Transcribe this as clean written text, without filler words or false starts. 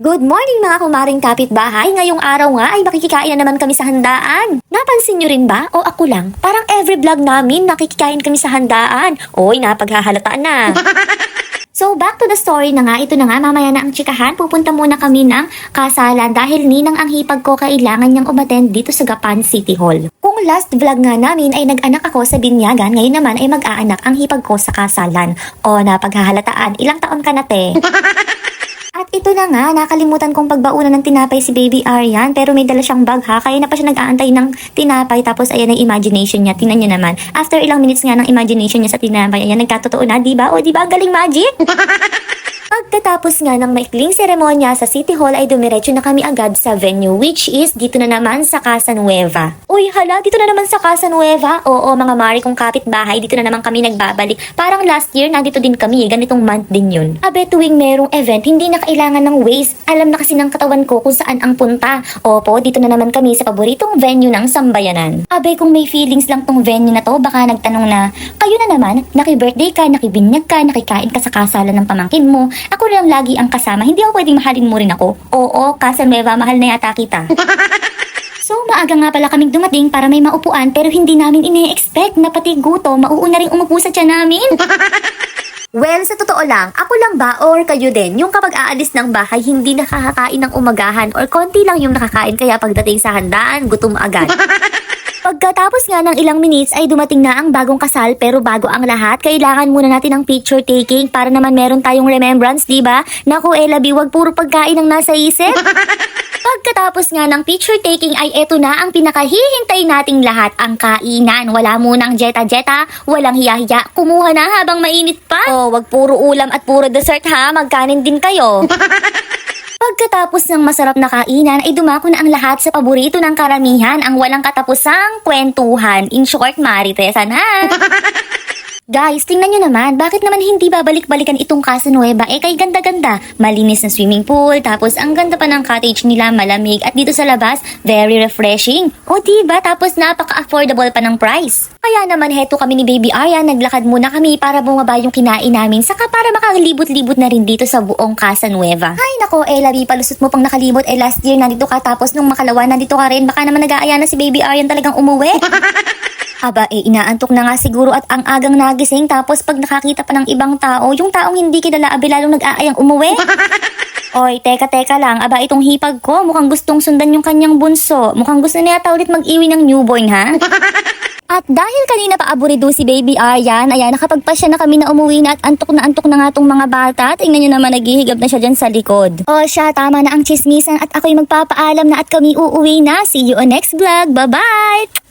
Good morning mga kumaring kapitbahay. Ngayong araw nga ay makikikain na naman kami sa handaan. Napansin nyo rin ba? O ako lang? Parang every vlog namin nakikikain kami sa handaan. Oy, napaghahalataan na. So back to the story na nga, ito na nga, mamaya na ang tsikahan. Pupunta muna kami ng kasalan dahil ninang ang hipag ko kailangan niyang umattend dito sa Gapan City Hall. Kung last vlog nga namin ay nag-anak ako sa binyagan, ngayon naman ay mag-aanak ang hipag ko sa kasalan. O napaghahalataan, ilang taon ka na te? At ito na nga, nakalimutan kong pagbaunan ng tinapay si Baby Aryan, pero may dala siyang bag ha, kaya na pa siya nag-aantay ng tinapay, tapos ayan ang imagination niya, tingnan niyo naman. After ilang minutes nga ng imagination niya sa tinapay, ayan, nagkatotoo na, diba? O diba, ang galing magic? Pagkatapos nga ng maikling seremonya sa City Hall ay dumiretso na kami agad sa venue, which is dito na naman sa Casa Nueva. Uy, hala, dito na naman sa Casa Nueva? Oo, mga mari kong kapitbahay, dito na naman kami nagbabalik. Parang last year, nandito din kami, ganitong month din yun. Abe, tuwing merong event, hindi na kailangan ng Waze. Alam na kasi ng katawan ko kung saan ang punta. Opo, dito na naman kami sa paboritong venue ng Sambayanan. Abe, kung may feelings lang tong venue na to, baka nagtanong na, kayo na naman, naki-birthday ka, nakibinyag ka, nakikain ka sa kasalan ng pamangkin mo. Ako lang lagi ang kasama, hindi ako pwedeng mahalin mo rin ako. Oo, Casa Nueva, mahal na yata kita. So, maaga nga pala kaming dumating para may maupuan pero hindi namin ine-expect na pati guto mauuna ring umupo sa tiyan namin. Well, sa totoo lang, ako lang ba or kayo din, yung kapag aalis ng bahay hindi nakakakain ng umagahan or konti lang yung nakakain kaya pagdating sa handaan, gutom agad. Pagkatapos nga ng ilang minutes ay dumating na ang bagong kasal pero bago ang lahat, kailangan muna natin ng picture taking para naman meron tayong remembrance, diba? Naku, Elabi, wag puro pagkain ang nasa isip. Pagkatapos nga ng picture taking ay eto na ang pinakahihintay nating lahat, ang kainan. Wala munang jeta-jeta, walang hiya-hiya, kumuha na habang mainit pa. Oh, wag puro ulam at puro dessert ha, magkanin din kayo. Pagkatapos ng masarap na kainan ay dumako na ang lahat sa paborito ng karamihan, ang walang katapusang kwentuhan. In short, maritesan ha. Guys, tingnan nyo naman, bakit naman hindi babalik-balikan itong Casa Nueva? Eh kay ganda-ganda, malinis na swimming pool, tapos ang ganda pa ng cottage nila, malamig, at dito sa labas, very refreshing. O diba, tapos napaka-affordable pa ng price. Kaya naman heto kami ni Baby Aryan, naglakad muna kami para bumaba yung kinain namin, saka para makalibot-libot na rin dito sa buong Casa Nueva. Ay nako, Elabi, palusot mo pang nakalibot, last year nandito ka, tapos nung makalawa nandito ka rin, baka naman nag-aaya na si Baby Aryan talagang umuwi. Aba, inaantok na nga siguro at ang agang nagising, tapos pag nakakita pa ng ibang tao, yung taong hindi kilala, abe lalong nag-aayang umuwi. Oy, teka lang, aba itong hipag ko, mukhang gustong sundan yung kanyang bunso. Mukhang gusto niya yata ulit mag-iwi ng newborn, ha? At dahil kanina pa aburido si Baby Aryan, ayan, nakapagpasya na kami na umuwi na at antok na nga tong mga bata. Tingnan nyo naman, naghihigab na siya dyan sa likod. O siya, tama na ang chismisan at ako'y magpapaalam na at kami uuwi na. See you on next vlog. Bye-bye!